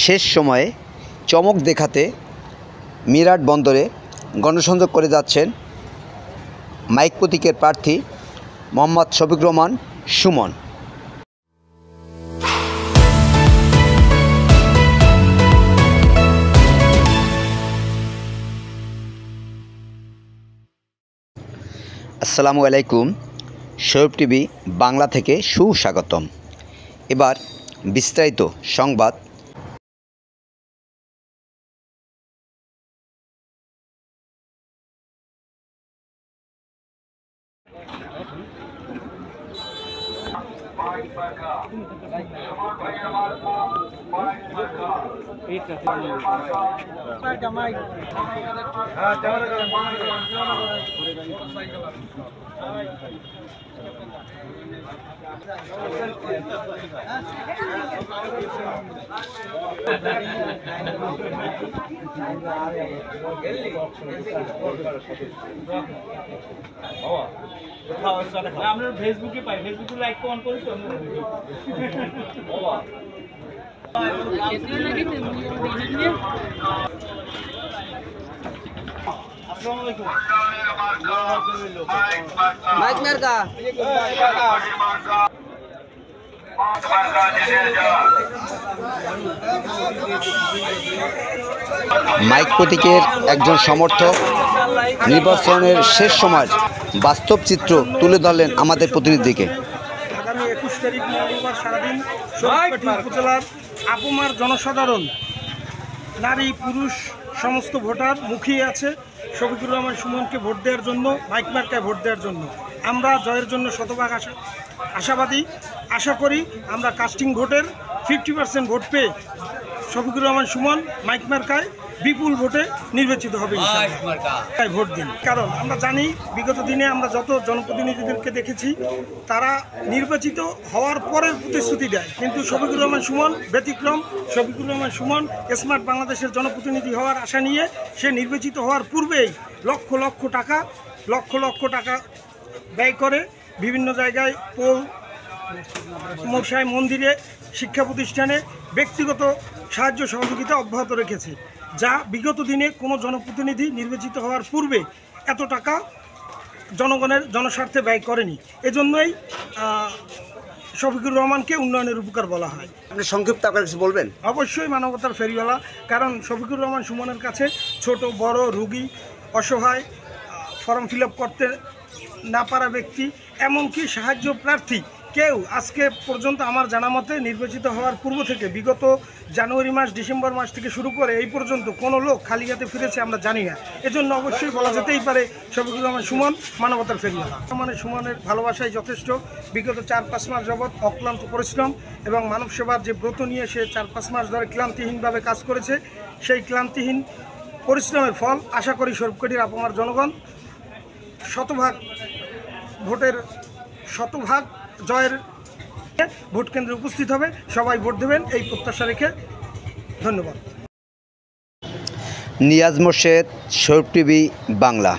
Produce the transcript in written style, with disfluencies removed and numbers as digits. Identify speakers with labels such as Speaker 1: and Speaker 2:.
Speaker 1: শেষ সময়ে চমক দেখাতে মিরাট বন্দরে গণসংযোগ করে যাচ্ছেন মাইক প্রতীকের প্রার্থী মোহাম্মদ শফিকুর রহমান সুমন। আসসালামু আলাইকুম, শরীফ টিভি বাংলা থেকে সুস্বাগতম। এবার বিস্তারিত সংবাদ।
Speaker 2: আমরা ফেসবুকে পাই, ফেসবুকে লাইক অন করি তো আমরা আসসালামু আলাইকুম।
Speaker 3: মাইক মার্কা
Speaker 1: মাইক প্রতীকের একজন সমর্থক নির্বাচনের শেষ সময়ের বাস্তব চিত্র তুলে ধরলেন আমাদের প্রতিনিধিকে।
Speaker 4: আগামী 21 তারিখ মঙ্গলবার সারাদিন শরীফকাঠি উপজেলার আপুমার জনসাধারণ, নারী পুরুষ সমস্ত ভোটার মুখিয়ে আছে শফিকুর রহমান সুমনকে ভোট দেওয়ার জন্য, মাইক মার্কায় ভোট দেওয়ার জন্য। আমরা জয়ের জন্য শতভাগ আশাবাদী। আশা করি আমরা কাস্টিং ভোটের 50% ভোট পেয়ে শফিকুর রহমান সুমন মাইক মার্কায় বিপুল ভোটে নির্বাচিত হবে। ভোট দিন, কারণ আমরা জানি বিগত দিনে আমরা যত জনপ্রতিনিধিদেরকে দেখেছি তারা নির্বাচিত হওয়ার পরের প্রতিশ্রুতি দেয়, কিন্তু শফিকুর রহমান সুমন ব্যতিক্রম। শফিকুর রহমান সুমন স্মার্ট বাংলাদেশের জনপ্রতিনিধি হওয়ার আশা নিয়ে সে নির্বাচিত হওয়ার পূর্বেই লক্ষ লক্ষ টাকা ব্যয় করে বিভিন্ন জায়গায় পোল, মশাই, মন্দিরে, শিক্ষা প্রতিষ্ঠানে ব্যক্তিগত সাহায্য সহযোগিতা অব্যাহত রেখেছে, যা বিগত দিনে কোনো জনপ্রতিনিধি নির্বাচিত হওয়ার পূর্বে এত টাকা জনগণের জনস্বার্থে ব্যয় করেনি। এজন্যই শফিকুর রহমানকে উন্নয়নের উপকার বলা হয়।
Speaker 1: আপনি সংক্ষিপ্ত আপনার কিছু বলবেন?
Speaker 4: অবশ্যই মানবতার ফেরিওয়ালা, কারণ শফিকুর রহমান সুমনের কাছে ছোট বড়, রোগী, অসহায়, ফর্ম ফিল আপ করতে না পারা ব্যক্তি, এমনকি সাহায্য প্রার্থী কেউ আজকে পর্যন্ত আমার জানা মতে নির্বাচিত হওয়ার পূর্ব থেকে বিগত জানুয়ারি মাস, ডিসেম্বর মাস থেকে শুরু করে এই পর্যন্ত কোনো লোক খালি হাতে ফিরেছে আমরা জানি না। এজন্য অবশ্যই বলা যেতেই পারে শফিকুর রহমান সুমন মানবতার ফেরিওয়ালা। মানে সুমনের ভালোবাসায় যথেষ্ট। বিগত 4-5 মাস যাবৎ অক্লান্ত পরিশ্রম এবং মানব সেবার যে ব্রত নিয়ে সে 4-5 মাস ধরে ক্লান্তিহীনভাবে কাজ করেছে, সেই ক্লান্তিহীন পরিশ্রমের ফল আশা করি শরীফকাঠির আপুমার জনগণ শতভাগ জয়ের ভোট কেন্দ্রে উপস্থিত হবে। সবাই ভোট দেবেন এই প্রত্যাশা রেখে ধন্যবাদ।
Speaker 1: নিয়াজ মোর্শেদ, শরীফ টিভি বাংলা।